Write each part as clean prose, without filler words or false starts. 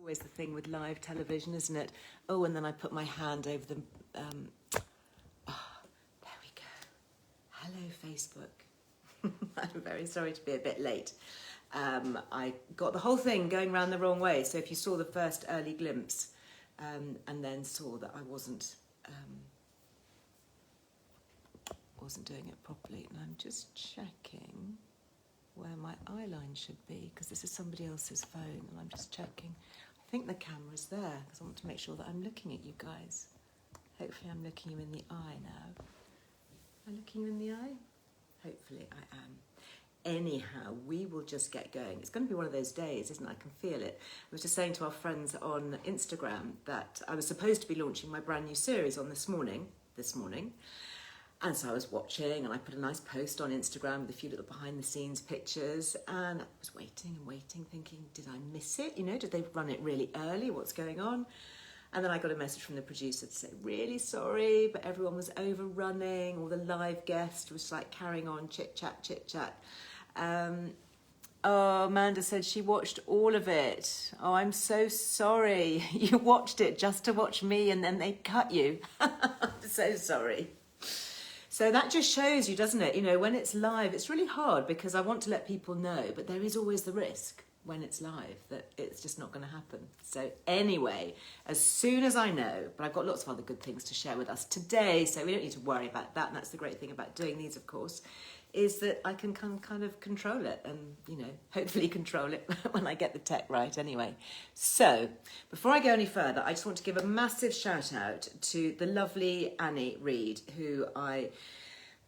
Always the thing with live television, isn't it? Oh, and then I put my hand over the... there we go. Hello, Facebook. I'm very sorry to be a bit late. I got the whole thing going round the wrong way. So if you saw the first early glimpse and then saw that I wasn't doing it properly, and I'm just checking where my eye line should be, because this is somebody else's phone, and I'm just checking. I think the camera's there, because I want to make sure that I'm looking at you guys. Hopefully I'm looking you in the eye now. Am I looking you in the eye? Hopefully I am. Anyhow, we will just get going. It's going to be one of those days, isn't it? I can feel it. I was just saying to our friends on Instagram that I was supposed to be launching my brand new series on this morning. And so I was watching, and I put a nice post on Instagram with a few little behind the scenes pictures, and I was waiting and waiting, thinking, did I miss it? You know, did they run it really early? What's going on? And then I got a message from the producer to say, really sorry, but everyone was overrunning. All the live guests was like carrying on, chit chat. Oh, Amanda said she watched all of it. Oh, I'm so sorry. You watched it just to watch me, and then they cut you. I'm so sorry. So that just shows you, doesn't it? You know, when it's live, it's really hard, because I want to let people know, but there is always the risk when it's live that it's just not going to happen. So anyway, as soon as I know, but I've got lots of other good things to share with us today, so we don't need to worry about that. And that's the great thing about doing these, of course, is that I can kind of control it, and, you know, hopefully control it when I get the tech right anyway. So before I go any further, I just want to give a massive shout out to the lovely Annie Reid, who I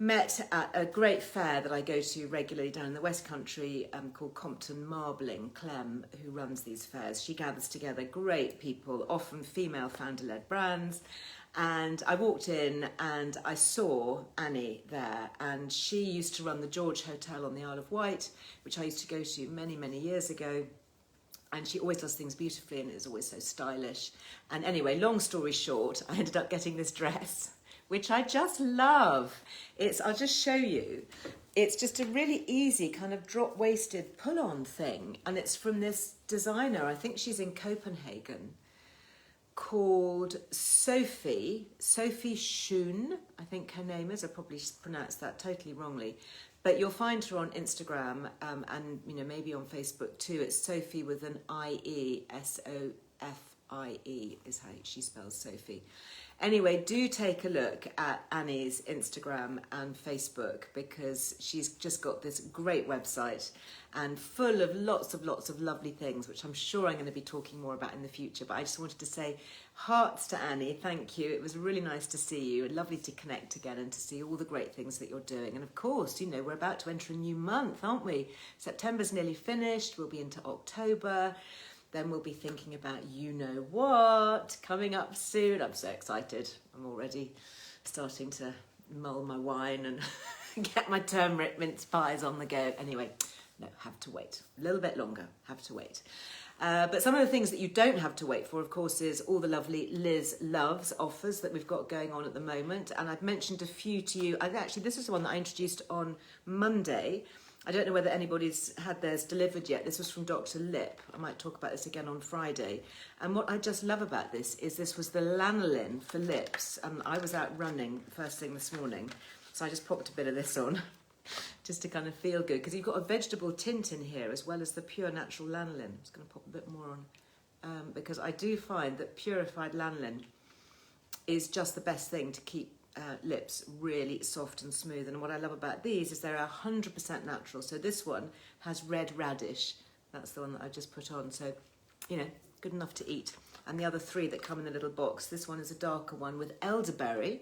met at a great fair that I go to regularly down in the West Country called Compton Marbling. Clem, who runs these fairs, she gathers together great people, often female founder-led brands. And I walked in and I saw Annie there, and she used to run the George Hotel on the Isle of Wight, which I used to go to many, many years ago. And she always does things beautifully, and is always so stylish. And anyway, long story short, I ended up getting this dress, which I just love. I'll just show you. It's just a really easy kind of drop-waisted pull-on thing. And it's from this designer, I think she's in Copenhagen, called Sophie Schoon, I think her name is. I probably pronounced that totally wrongly. But you'll find her on Instagram and, you know, maybe on Facebook too. It's Sophie with an I-E, S-O-F-I-E is how she spells Sophie. Anyway, do take a look at Annie's Instagram and Facebook, because she's just got this great website and full of lots of lovely things, which I'm sure I'm going to be talking more about in the future. But I just wanted to say hearts to Annie. Thank you. It was really nice to see you, and lovely to connect again and to see all the great things that you're doing. And of course, you know, we're about to enter a new month, aren't we? September's nearly finished. We'll be into October. Then we'll be thinking about you know what coming up soon. I'm so excited. I'm already starting to mull my wine and get my turmeric mince pies on the go. Anyway, no, have to wait. A little bit longer, have to wait. But some of the things that you don't have to wait for, of course, is all the lovely Liz Loves offers that we've got going on at the moment. And I've mentioned a few to you. Actually, this is the one that I introduced on Monday. I don't know whether anybody's had theirs delivered yet. This was from Dr. Lip. I might talk about this again on Friday. And what I just love about this is this was the lanolin for lips. And I was out running first thing this morning, so I just popped a bit of this on just to kind of feel good, because you've got a vegetable tint in here as well as the pure natural lanolin. I'm just going to pop a bit more on because I do find that purified lanolin is just the best thing to keep lips really soft and smooth. And what I love about these is they're 100% natural. So this one has red radish. That's the one that I just put on. So, you know, good enough to eat. And the other three that come in the little box, this one is a darker one with elderberry.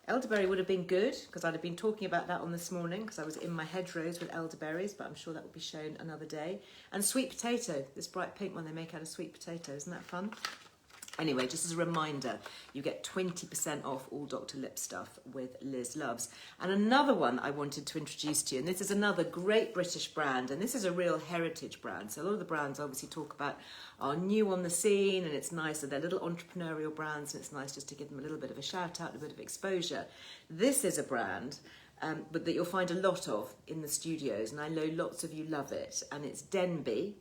Elderberry would have been good, because I'd have been talking about that on this morning, because I was in my hedgerows with elderberries, but I'm sure that will be shown another day. And sweet potato, this bright pink one they make out of sweet potato. Isn't that fun? Anyway, just as a reminder, you get 20% off all Dr. Lip stuff with Liz Loves. And another one I wanted to introduce to you, and this is another great British brand, and this is a real heritage brand. So a lot of the brands obviously talk about are new on the scene, and it's nice that they're little entrepreneurial brands, and it's nice just to give them a little bit of a shout out, a bit of exposure. This is a brand but that you'll find a lot of in the studios, and I know lots of you love it, and it's Denby.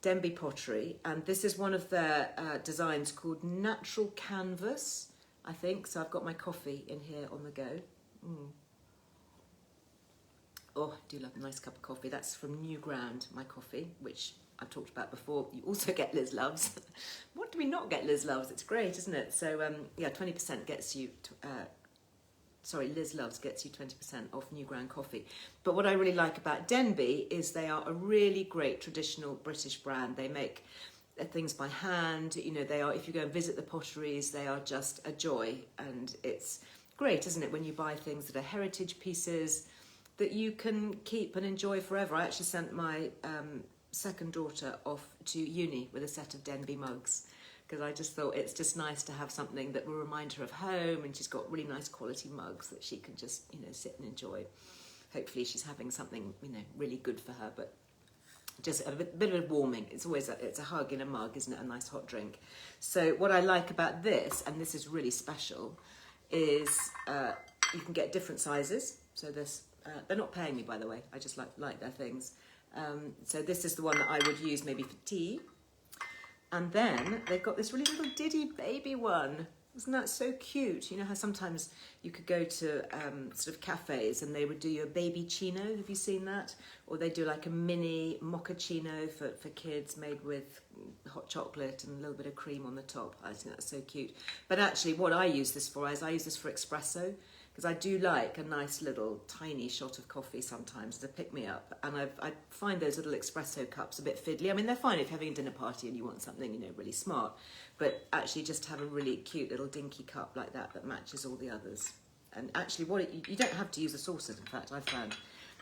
Denby Pottery, and this is one of their designs called Natural Canvas, I think. So I've got my coffee in here on the go. Oh, I do love a nice cup of coffee. That's from New Ground, my coffee, which I've talked about before. You also get Liz Loves. What do we not get Liz Loves? It's great, isn't it? So yeah, 20% gets you... Liz Loves gets you 20% off New Ground coffee. But what I really like about Denby is they are a really great traditional British brand. They make things by hand. You know, they are, if you go and visit the potteries, they are just a joy. And it's great, isn't it, when you buy things that are heritage pieces that you can keep and enjoy forever. I actually sent my second daughter off to uni with a set of Denby mugs, because I just thought it's just nice to have something that will remind her of home, and she's got really nice quality mugs that she can just, you know, sit and enjoy. Hopefully she's having something, you know, really good for her, but just a bit of warming. It's always it's a hug in a mug, isn't it? A nice hot drink. So what I like about this, and this is really special, is you can get different sizes. So this, they're not paying me, by the way. I just like their things. So this is the one that I would use maybe for tea. And then they've got this really little Diddy baby one. Isn't that so cute? You know how sometimes you could go to sort of cafes and they would do you a baby chino. Have you seen that? Or they do like a mini mochaccino for kids made with hot chocolate and a little bit of cream on the top. I think that's so cute. But actually what I use this for is I use this for espresso, because I do like a nice little tiny shot of coffee sometimes to pick me up. And I find those little espresso cups a bit fiddly. I mean, they're fine if you're having a dinner party and you want something, you know, really smart. But actually just have a really cute little dinky cup like that matches all the others. And actually you don't have to use the saucers, in fact, I've found.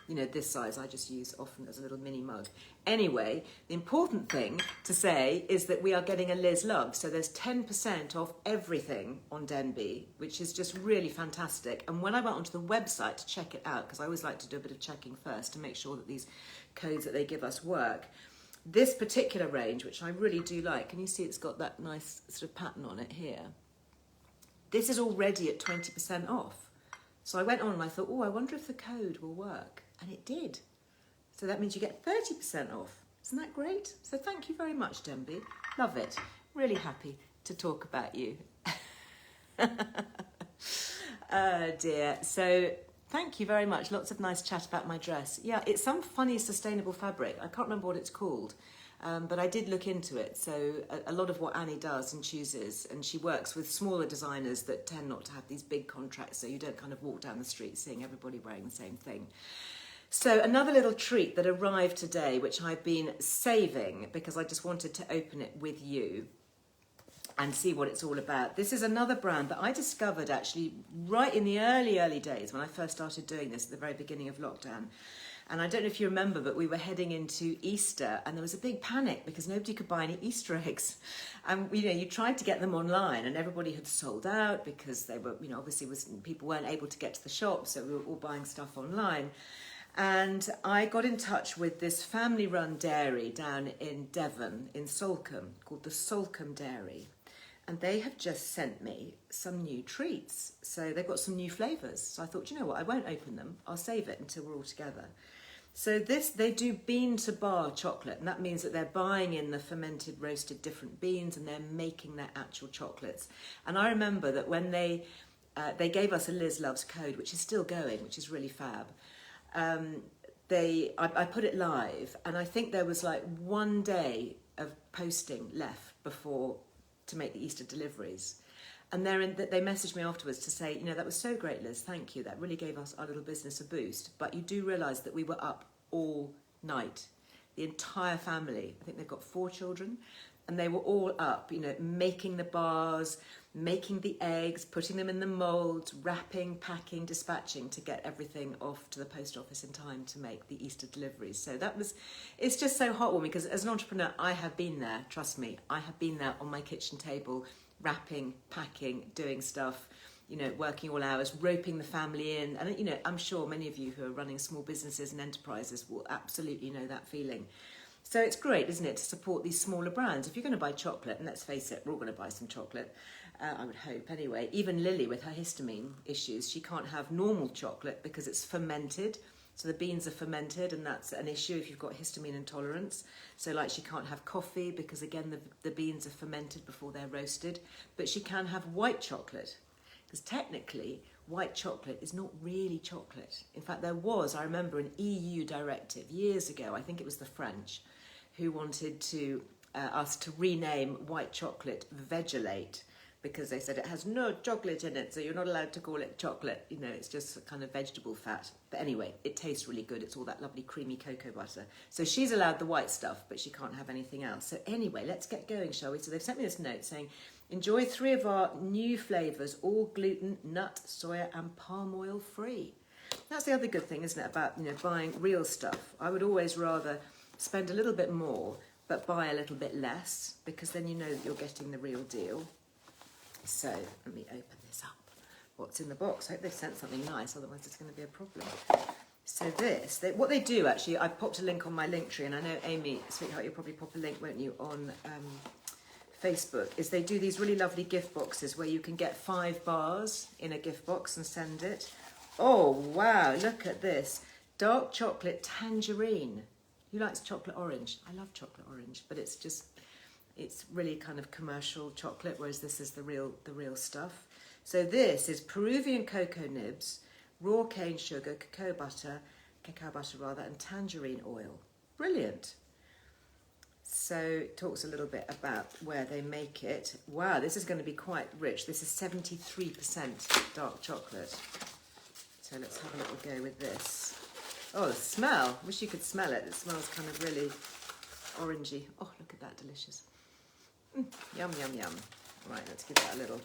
You know, this size I just use often as a little mini mug. Anyway, the important thing to say is that we are getting a Liz Love. So there's 10% off everything on Denby, which is just really fantastic. And when I went onto the website to check it out, because I always like to do a bit of checking first to make sure that these codes that they give us work, this particular range, which I really do like, can you see it's got that nice sort of pattern on it here? This is already at 20% off. So I went on and I thought, oh, I wonder if the code will work. And it did. So that means you get 30% off. Isn't that great? So thank you very much, Denby. Love it. Really happy to talk about you. Oh dear. So thank you very much. Lots of nice chat about my dress. Yeah, it's some funny sustainable fabric. I can't remember what it's called. But I did look into it. So a lot of what Annie does and chooses, and she works with smaller designers that tend not to have these big contracts, so you don't kind of walk down the street seeing everybody wearing the same thing. So another little treat that arrived today, which I've been saving because I just wanted to open it with you and see what it's all about. This is another brand that I discovered actually right in the early days when I first started doing this at the very beginning of lockdown. And I don't know if you remember, but we were heading into Easter and there was a big panic because nobody could buy any Easter eggs. And, you know, you tried to get them online and everybody had sold out because they were, you know, obviously people weren't able to get to the shop, so we were all buying stuff online. And I got in touch with this family-run dairy down in Devon, in Sulcum, called the Sulcum Dairy. And they have just sent me some new treats. So they've got some new flavours. So I thought, you know what, I won't open them. I'll save it until we're all together. So they do bean to bar chocolate. And that means that they're buying in the fermented, roasted different beans and they're making their actual chocolates. And I remember that when they gave us a Liz Loves code, which is still going, which is really fab. I put it live, and I think there was like 1 day of posting left before to make the Easter deliveries. And they messaged me afterwards to say, you know, that was so great, Liz, thank you. That really gave us our little business a boost. But you do realise that we were up all night. The entire family, I think they've got 4 children, and they were all up, you know, making the bars, making the eggs, putting them in the moulds, wrapping, packing, dispatching to get everything off to the post office in time to make the Easter deliveries. So it's just so heartwarming because as an entrepreneur, I have been there, trust me, I have been there on my kitchen table, wrapping, packing, doing stuff, you know, working all hours, roping the family in. And, you know, I'm sure many of you who are running small businesses and enterprises will absolutely know that feeling. So it's great, isn't it, to support these smaller brands. If you're going to buy chocolate, and let's face it, we're all going to buy some chocolate, I would hope anyway. Even Lily with her histamine issues, she can't have normal chocolate because it's fermented So the beans are fermented, and that's an issue if you've got histamine intolerance. So like she can't have coffee because again the beans are fermented before they're roasted. But she can have white chocolate, because technically white chocolate is not really chocolate. In fact, there was, I remember, an EU directive years ago, I think it was the French, who wanted to us to rename white chocolate Vegelate, because they said it has no chocolate in it, so you're not allowed to call it chocolate. You know, it's just a kind of vegetable fat. But anyway, it tastes really good. It's all that lovely creamy cocoa butter. So she's allowed the white stuff, but she can't have anything else. So anyway, let's get going, shall we? So they've sent me this note saying, enjoy 3 of our new flavours, all gluten, nut, soya and palm oil free. That's the other good thing, isn't it, about, you know, buying real stuff. I would always rather spend a little bit more, but buy a little bit less, because then you know that you're getting the real deal. So let me open this up. What's in the box? I hope they've sent something nice, otherwise it's going to be a problem. So this, what they do actually, I popped a link on my link tree, and I know Amy, sweetheart, you'll probably pop a link, won't you, on Facebook, is they do these really lovely gift boxes where you can get 5 bars in a gift box and send it. Oh wow, look at this. Dark chocolate tangerine. Who likes chocolate orange? I love chocolate orange, but it's really kind of commercial chocolate, whereas this is the real stuff. So this is Peruvian cocoa nibs, raw cane sugar, cacao butter and tangerine oil. Brilliant. So it talks a little bit about where they make it. Wow, this is going to be quite rich. This is 73% dark chocolate. So let's have a little go with this. Oh, the smell. Wish you could smell it. It smells kind of really orangey. Oh, look at that, delicious. Yum, yum, yum. Right, let's give that a little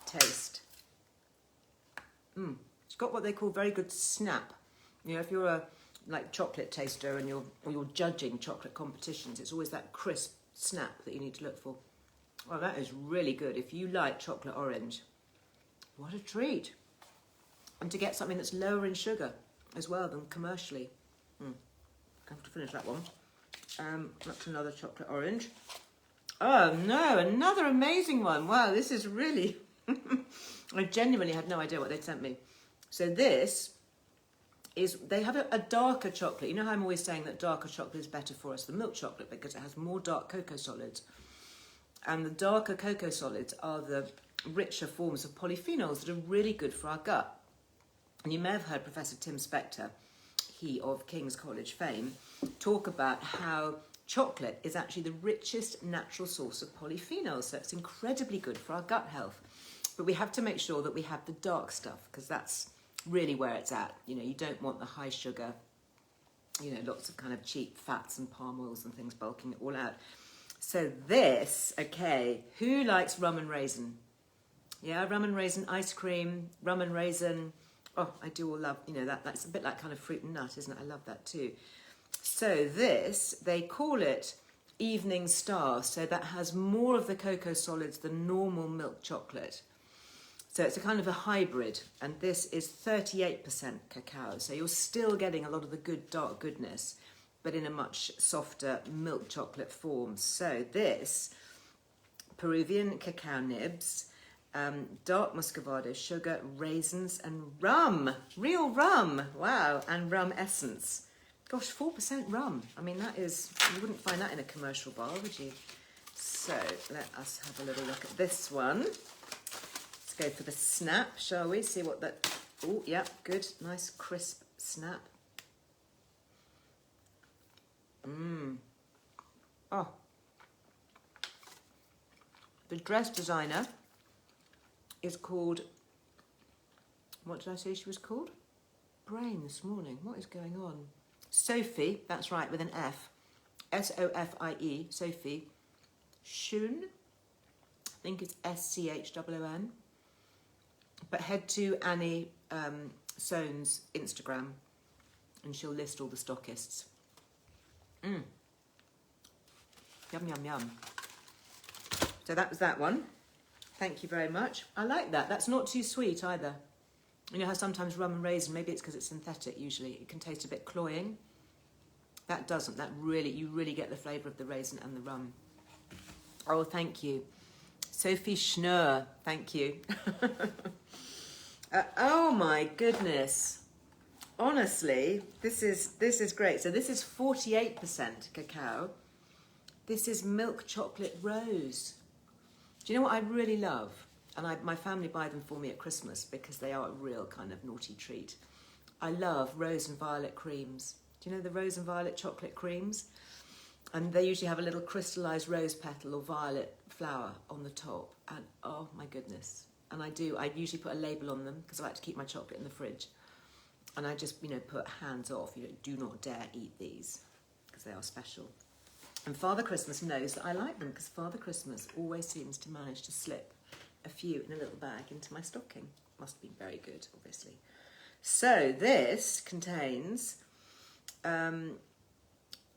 taste. It's got what they call very good snap. You know, if you're a chocolate taster and you're judging chocolate competitions, it's always that crisp snap that you need to look for. Oh, that is really good. If you like chocolate orange, what a treat. And to get something that's lower in sugar as well than commercially. I have to finish that one. That's another chocolate orange. Oh no, another amazing one. Wow, this is really... I genuinely had no idea what they'd sent me. So this is, they have a darker chocolate. You know how I'm always saying that darker chocolate is better for us than milk chocolate because it has more dark cocoa solids. And the darker cocoa solids are the richer forms of polyphenols that are really good for our gut. And you may have heard Professor Tim Spector, he of King's College fame, talk about how chocolate is actually the richest natural source of polyphenols, so it's incredibly good for our gut health. But we have to make sure that we have the dark stuff, because that's really where it's at. You know, you don't want the high sugar, you know, lots of kind of cheap fats and palm oils and things bulking it all out. So this, okay, who likes rum and raisin? Yeah, rum and raisin ice cream, rum and raisin. Oh, I do all love, you know, that's a bit like kind of fruit and nut, isn't it? I love that too. So this, they call it Evening Star, so that has more of the cocoa solids than normal milk chocolate. So it's a kind of a hybrid, and this is 38% cacao, so you're still getting a lot of the good dark goodness, but in a much softer milk chocolate form. So this, Peruvian cacao nibs, dark muscovado sugar, raisins and rum, real rum, wow, and rum essence. Gosh, 4% rum. I mean, that is, you wouldn't find that in a commercial bar, would you? So let us have a little look at this one. Let's go for the snap, shall we? See what that, oh, yeah, good, nice crisp snap. Oh. The dress designer is called, what did I say she was called? Brain this morning, what is going on? Sophie, that's right, with an F. S-O-F-I-E, Sophie. Schoon, I think it's S-C-H-O-O-N. But head to Annie Soane's Instagram and she'll list all the stockists. Yum, yum, yum. So that was that one. Thank you very much. I like that. That's not too sweet either. You know how sometimes rum and raisin, maybe it's because it's synthetic usually, it can taste a bit cloying. That doesn't. That really, you really get the flavour of the raisin and the rum. Oh, thank you. Sophie Schnur, thank you. Oh my goodness. Honestly, this is great. So this is 48% cacao. This is milk chocolate rose. Do you know what I really love? And my family buy them for me at Christmas because they are a real kind of naughty treat. I love rose and violet creams. Do you know the rose and violet chocolate creams? And they usually have a little crystallized rose petal or violet flower on the top. And oh my goodness. And I usually put a label on them because I like to keep my chocolate in the fridge. And I just, put hands off. Do not dare eat these because they are special. And Father Christmas knows that I like them because Father Christmas always seems to manage to slip a few in a little bag into my stocking. Must be very good, obviously. So this contains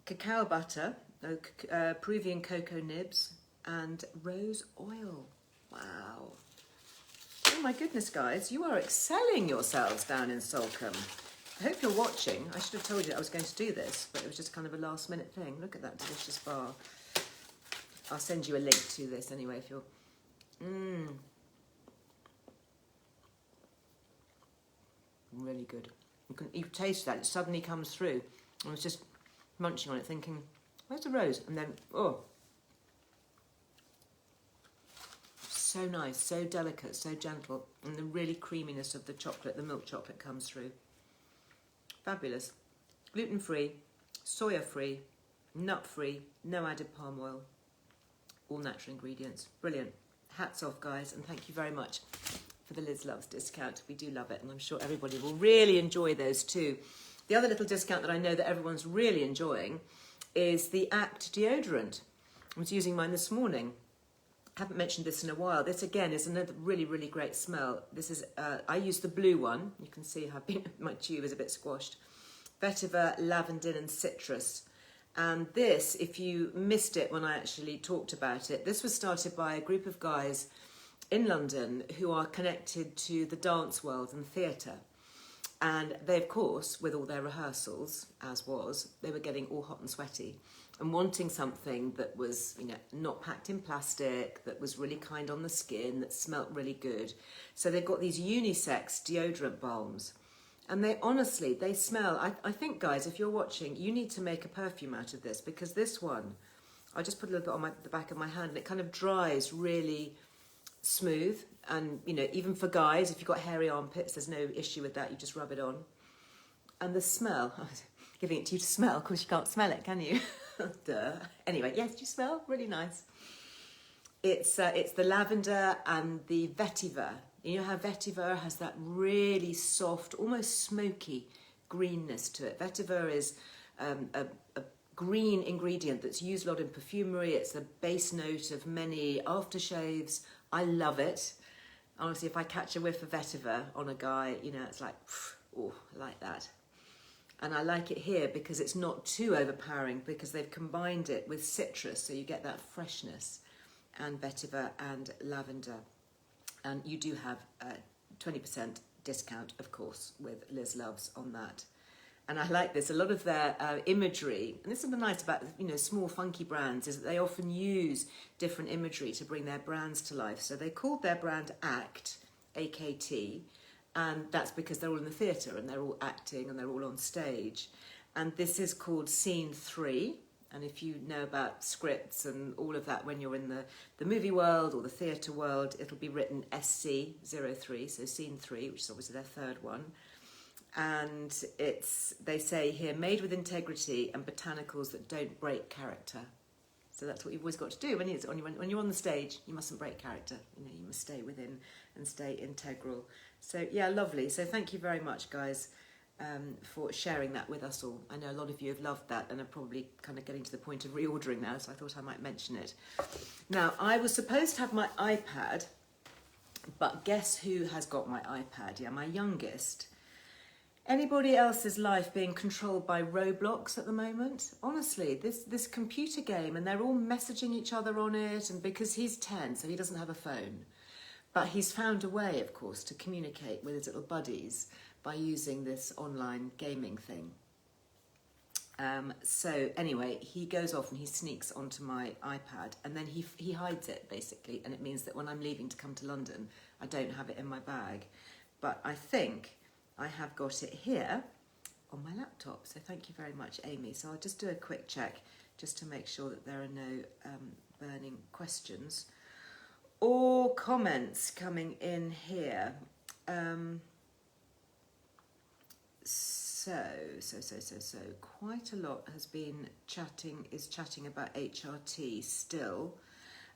cacao butter, Peruvian cocoa nibs, and rose oil. Wow. Oh my goodness, guys, you are excelling yourselves down in Sulcum. I hope you're watching. I should have told you I was going to do this, but it was just kind of a last minute thing. Look at that delicious bar. I'll send you a link to this anyway if you're... Really good. You taste that, it suddenly comes through. I was just munching on it thinking, where's the rose? And then, oh. So nice, so delicate, so gentle. And the really creaminess of the chocolate, the milk chocolate comes through. Fabulous. Gluten-free, soya-free, nut-free, no added palm oil. All natural ingredients. Brilliant. Hats off, guys, and thank you very much for the Liz Loves discount. We do love it, and I'm sure everybody will really enjoy those too. The other little discount that I know that everyone's really enjoying is the Act deodorant. I was using mine this morning. I haven't mentioned this in a while. This again is another really, really great smell. This is, I use the blue one. You can see how my tube is a bit squashed. Vetiver, lavender and citrus. And this, if you missed it when I actually talked about it, this was started by a group of guys in London who are connected to the dance world and theatre. And they, of course, with all their rehearsals, as was, they were getting all hot and sweaty and wanting something that was, not packed in plastic, that was really kind on the skin, that smelt really good. So they've got these unisex deodorant balms. And they honestly, they smell, I think, guys, if you're watching, you need to make a perfume out of this because this one, I just put a little bit on the back of my hand and it kind of dries really smooth. And, even for guys, if you've got hairy armpits, there's no issue with that. You just rub it on. And the smell, I'm giving it to you to smell because you can't smell it, can you? Duh. Anyway, yes, do you smell? Really nice. It's the lavender and the vetiver. You know how vetiver has that really soft, almost smoky greenness to it. Vetiver is a green ingredient that's used a lot in perfumery. It's the base note of many aftershaves. I love it. Honestly, if I catch a whiff of vetiver on a guy, it's like, oh, I like that. And I like it here because it's not too overpowering because they've combined it with citrus, so you get that freshness, and vetiver and lavender. And you do have a 20% discount, of course, with Liz Loves on that. And I like this. A lot of their imagery, and this is the nice about small funky brands, is that they often use different imagery to bring their brands to life. So they called their brand ACT, A-K-T, and that's because they're all in the theatre and they're all acting and they're all on stage. And this is called Scene 3. And if you know about scripts and all of that, when you're in the movie world or the theatre world, it'll be written SC03, so Scene 3, which is obviously their third one. And they say here, made with integrity and botanicals that don't break character. So that's what you've always got to do when you're on the stage. You mustn't break character. You must stay within and stay integral. So yeah, lovely. So thank you very much, guys, for sharing that with us all. I know a lot of you have loved that and are probably kind of getting to the point of reordering now, so I thought I might mention it. Now, I was supposed to have my iPad, but guess who has got my iPad? Yeah, my youngest. Anybody else's life being controlled by Roblox at the moment? Honestly, this computer game, and they're all messaging each other on it, and because he's 10, so he doesn't have a phone. But he's found a way, of course, to communicate with his little buddies by using this online gaming thing. So anyway, he goes off and he sneaks onto my iPad, and then he hides it, basically, and it means that when I'm leaving to come to London, I don't have it in my bag. But I think I have got it here, on my laptop. So thank you very much, Amy. So I'll just do a quick check just to make sure that there are no burning questions or comments coming in here. So quite a lot has been chatting about HRT still.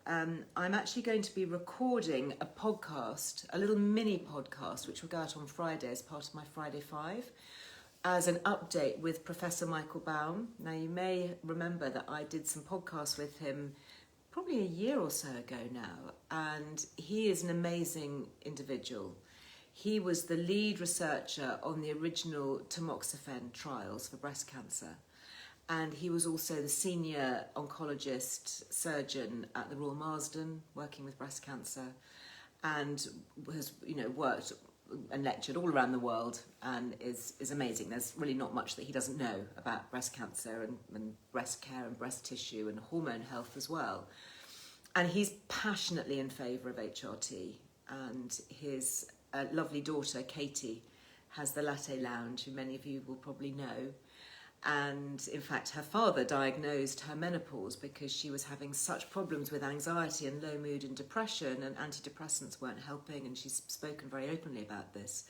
I'm actually going to be recording a podcast, a little mini podcast, which will go out on Friday as part of my Friday 5, as an update with Professor Michael Baum. Now, you may remember that I did some podcasts with him probably a year or so ago now, and he is an amazing individual. He was the lead researcher on the original tamoxifen trials for breast cancer. And he was also the senior oncologist surgeon at the Royal Marsden, working with breast cancer, and has worked and lectured all around the world, and is amazing. There's really not much that he doesn't know about breast cancer and breast care and breast tissue and hormone health as well. And he's passionately in favour of HRT, and his lovely daughter Katie has the Latte Lounge, who many of you will probably know. And in fact, her father diagnosed her menopause because she was having such problems with anxiety and low mood and depression, and antidepressants weren't helping, and she's spoken very openly about this.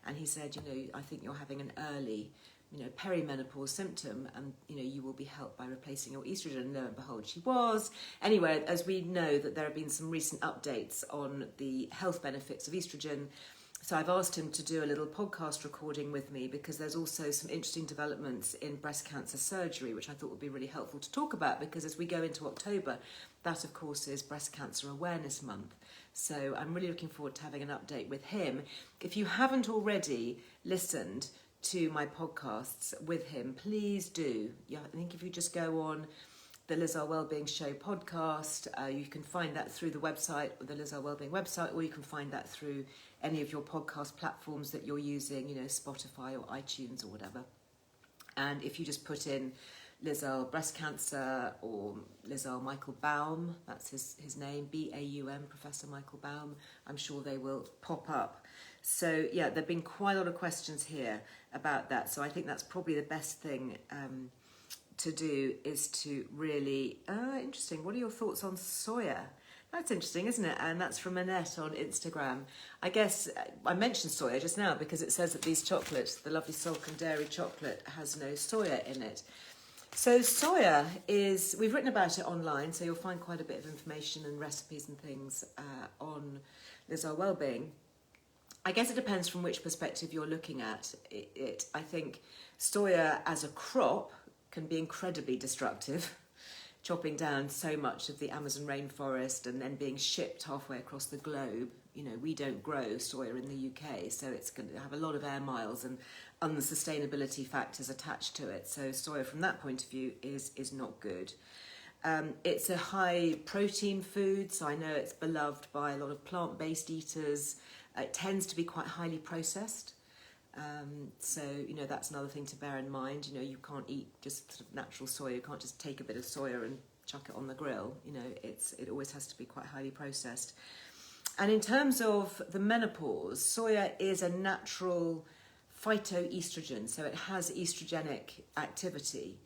And he said, I think you're having an early, perimenopause symptom, and, you will be helped by replacing your estrogen. And lo and behold, she was. Anyway, as we know that there have been some recent updates on the health benefits of estrogen, so I've asked him to do a little podcast recording with me, because there's also some interesting developments in breast cancer surgery, which I thought would be really helpful to talk about, because as we go into October, that of course is Breast Cancer Awareness Month. So I'm really looking forward to having an update with him. If you haven't already listened to my podcasts with him, please do. I think if you just go on the Liz Earle Wellbeing Show podcast, you can find that through the website, the Liz Earle Wellbeing website, or you can find that through any of your podcast platforms that you're using, Spotify or iTunes or whatever. And if you just put in Liz Earle breast cancer or Liz Earle Michael Baum, that's his name, B-A-U-M, Professor Michael Baum, I'm sure they will pop up. So yeah, there've been quite a lot of questions here about that. So I think that's probably the best thing to do, is to really, interesting, what are your thoughts on soya? That's interesting, isn't it? And that's from Annette on Instagram. I guess I mentioned soya just now because it says that these chocolates, the lovely Sulcum Dairy chocolate, has no soya in it. So soya is, we've written about it online, so you'll find quite a bit of information and recipes and things on Liz Earle Wellbeing. I guess it depends from which perspective you're looking at it. I think soya as a crop can be incredibly destructive, chopping down so much of the Amazon rainforest and then being shipped halfway across the globe. We don't grow soya in the UK, so it's going to have a lot of air miles and unsustainability factors attached to it. So soya from that point of view is not good. It's a high protein food, so I know it's beloved by a lot of plant-based eaters. It tends to be quite highly processed. So, that's another thing to bear in mind. You can't eat just sort of natural soya. You can't just take a bit of soya and chuck it on the grill. It always has to be quite highly processed. And in terms of the menopause, soya is a natural phytoestrogen, so it has estrogenic activity.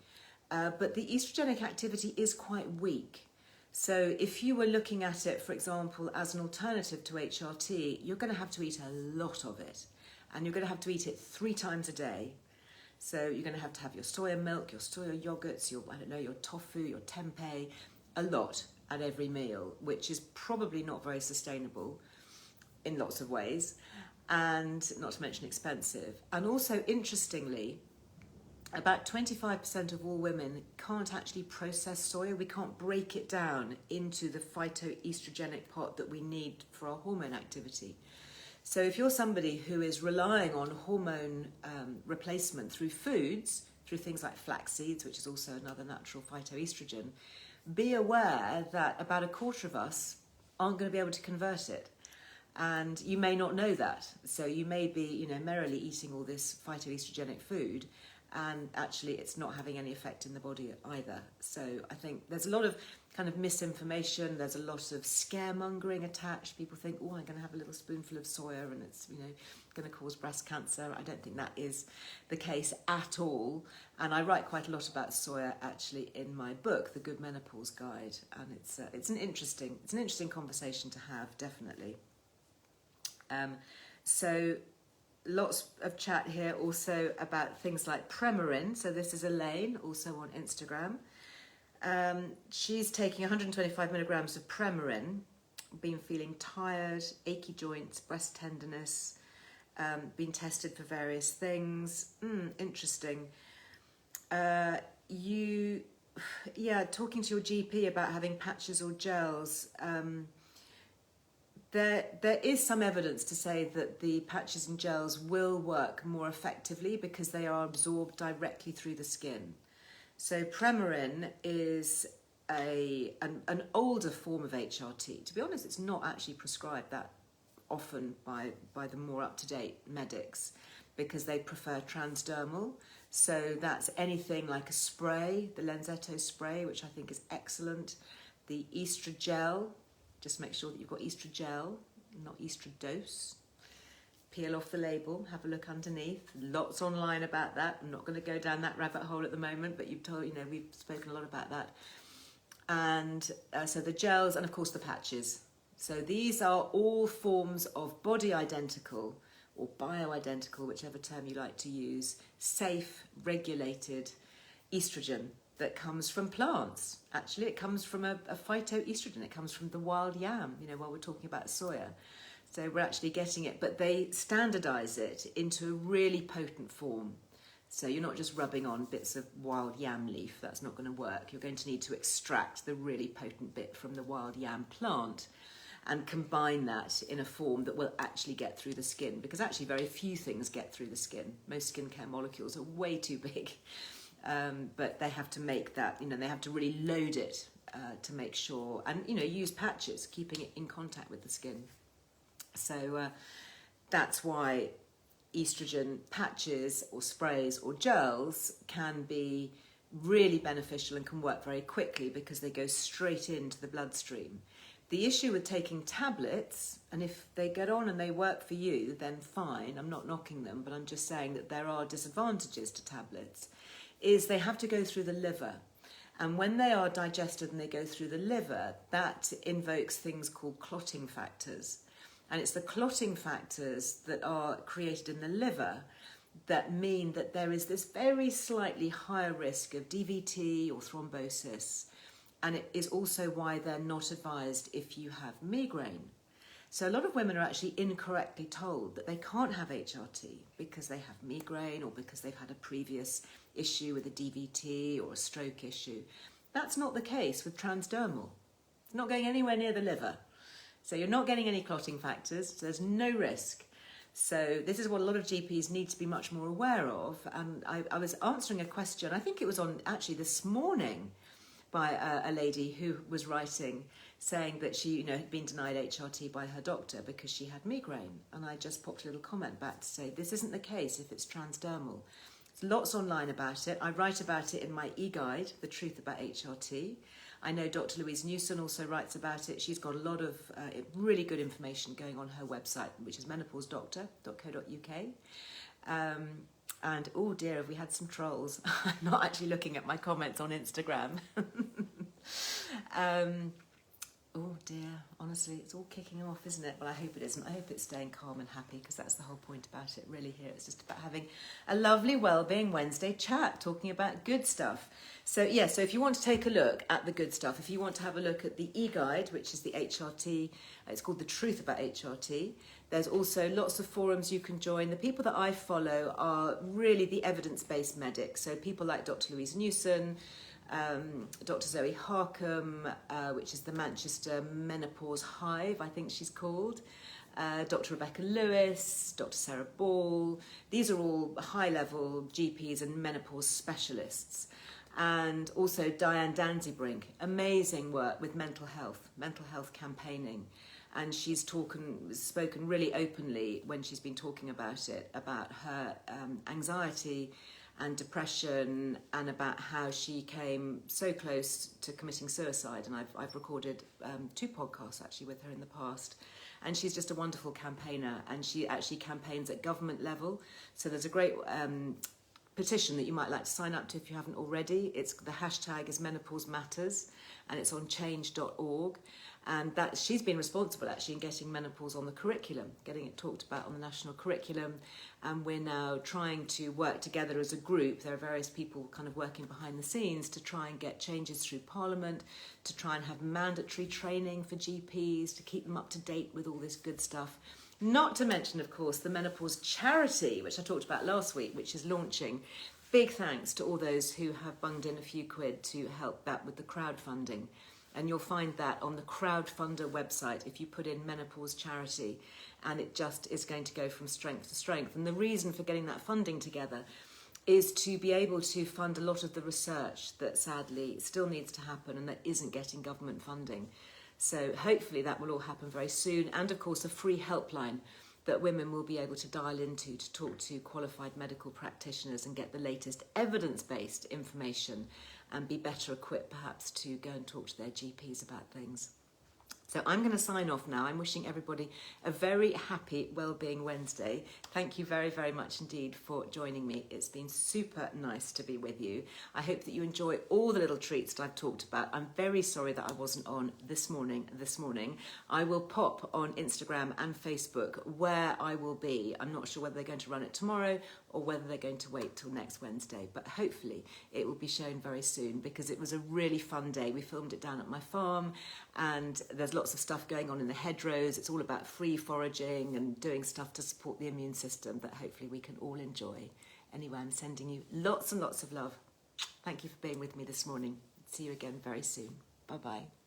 But the estrogenic activity is quite weak. So if you were looking at it, for example, as an alternative to HRT, you're going to have to eat a lot of it. And you're going to have to eat it 3 times a day. So you're going to have your soya milk, your soya yogurts, your tofu, your tempeh, a lot at every meal, which is probably not very sustainable in lots of ways, and not to mention expensive. And also, interestingly, about 25% of all women can't actually process soya. We can't break it down into the phytoestrogenic part that we need for our hormone activity. So if you're somebody who is relying on hormone replacement through foods, through things like flax seeds, which is also another natural phytoestrogen, be aware that about a quarter of us aren't going to be able to convert it. And you may not know that. So you may be, merrily eating all this phytoestrogenic food, and actually it's not having any effect in the body either. So I think there's a lot of kind of misinformation. There's a lot of scaremongering attached. People think, oh, I'm going to have a little spoonful of soya and it's, going to cause breast cancer. I don't think that is the case at all. And I write quite a lot about soya actually in my book, The Good Menopause Guide. And it's an interesting conversation to have, definitely. So lots of chat here also about things like Premarin. So this is Elaine, also on Instagram. She's taking 125 milligrams of Premarin, been feeling tired, achy joints, breast tenderness, been tested for various things. Interesting. Talking to your GP about having patches or gels. There is some evidence to say that the patches and gels will work more effectively because they are absorbed directly through the skin. So Premarin is an older form of HRT. To be honest, it's not actually prescribed that often by the more up-to-date medics because they prefer transdermal. So that's anything like a spray, the Lenzetto spray, which I think is excellent. The Estrogel, just make sure that you've got Estrogel, not Estradose. Peel off the label, have a look underneath. Lots online about that. I'm not going to go down that rabbit hole at the moment, but we've spoken a lot about that. And so the gels and of course the patches. So these are all forms of body identical or bioidentical, whichever term you like to use, safe, regulated estrogen that comes from plants. Actually, it comes from a phytoestrogen. It comes from the wild yam, while we're talking about soya. So we're actually getting it, but they standardise it into a really potent form. So you're not just rubbing on bits of wild yam leaf. That's not going to work. You're going to need to extract the really potent bit from the wild yam plant and combine that in a form that will actually get through the skin, because actually very few things get through the skin. Most skincare molecules are way too big, but they have to make that, they have to really load it to make sure, and use patches, keeping it in contact with the skin. So that's why estrogen patches or sprays or gels can be really beneficial and can work very quickly because they go straight into the bloodstream. The issue with taking tablets, and if they get on and they work for you, then fine, I'm not knocking them, but I'm just saying that there are disadvantages to tablets, is they have to go through the liver. And when they are digested and they go through the liver, that invokes things called clotting factors. And it's the clotting factors that are created in the liver that mean that there is this very slightly higher risk of DVT or thrombosis. And it is also why they're not advised if you have migraine. So a lot of women are actually incorrectly told that they can't have HRT because they have migraine or because they've had a previous issue with a DVT or a stroke issue. That's not the case with transdermal. It's not going anywhere near the liver. So you're not getting any clotting factors, so there's no risk. So this is what a lot of GPs need to be much more aware of. And I was answering a question, I think it was on actually this morning, by a lady who was writing, saying that she had been denied HRT by her doctor because she had migraine. And I just popped a little comment back to say, this isn't the case if it's transdermal. There's lots online about it. I write about it in my e-guide, The Truth About HRT. I know Dr. Louise Newson also writes about it. She's got a lot of really good information going on her website, which is menopausedoctor.co.uk. And oh dear, have we had some trolls? I'm not actually looking at my comments on Instagram. Oh dear, honestly, it's all kicking off, isn't it? Well, I hope it isn't. I hope it's staying calm and happy, because that's the whole point about it, really, here. It's just about having a lovely Wellbeing Wednesday chat, talking about good stuff. So, yeah, so if you want to take a look at the good stuff, if you want to have a look at the e-guide, which is the HRT, it's called The Truth About HRT. There's also lots of forums you can join. The people that I follow are really the evidence-based medics. So people like Dr. Louise Newson, Dr. Zoe Harcum, which is the Manchester Menopause Hive, I think she's called, Dr. Rebecca Lewis, Dr. Sarah Ball. These are all high-level GPs and menopause specialists. And also Diane Danzebrink, amazing work with mental health campaigning. And she's spoken really openly when she's been talking about it, about her anxiety and depression, and about how she came so close to committing suicide. And I've recorded 2 podcasts actually with her in the past. And she's just a wonderful campaigner, and she actually campaigns at government level. So there's a great petition that you might like to sign up to if you haven't already. The hashtag is Menopause Matters, and it's on change.org. And that she's been responsible actually in getting menopause on the curriculum, getting it talked about on the national curriculum. And we're now trying to work together as a group. There are various people kind of working behind the scenes to try and get changes through Parliament, to try and have mandatory training for GPs, to keep them up to date with all this good stuff. Not to mention, of course, the menopause charity, which I talked about last week, which is launching. Big thanks to all those who have bunged in a few quid to help that with the crowdfunding. And you'll find that on the crowdfunder website if you put in menopause charity, and it just is going to go from strength to strength. And the reason for getting that funding together is to be able to fund a lot of the research that sadly still needs to happen and that isn't getting government funding. So hopefully that will all happen very soon. And of course a free helpline that women will be able to dial into to talk to qualified medical practitioners and get the latest evidence-based information and be better equipped perhaps to go and talk to their GPs about things. So I'm going to sign off now. I'm wishing everybody a very happy Wellbeing Wednesday. Thank you very, very much indeed for joining me. It's been super nice to be with you. I hope that you enjoy all the little treats that I've talked about. I'm very sorry that I wasn't on this morning. I will pop on Instagram and Facebook where I will be. I'm not sure whether they're going to run it tomorrow or whether they're going to wait till next Wednesday, but hopefully it will be shown very soon because it was a really fun day. We filmed it down at my farm, and there's lots of stuff going on in the hedgerows. It's all about free foraging and doing stuff to support the immune system that hopefully we can all enjoy. Anyway, I'm sending you lots and lots of love. Thank you for being with me this morning. See you again very soon. Bye-bye.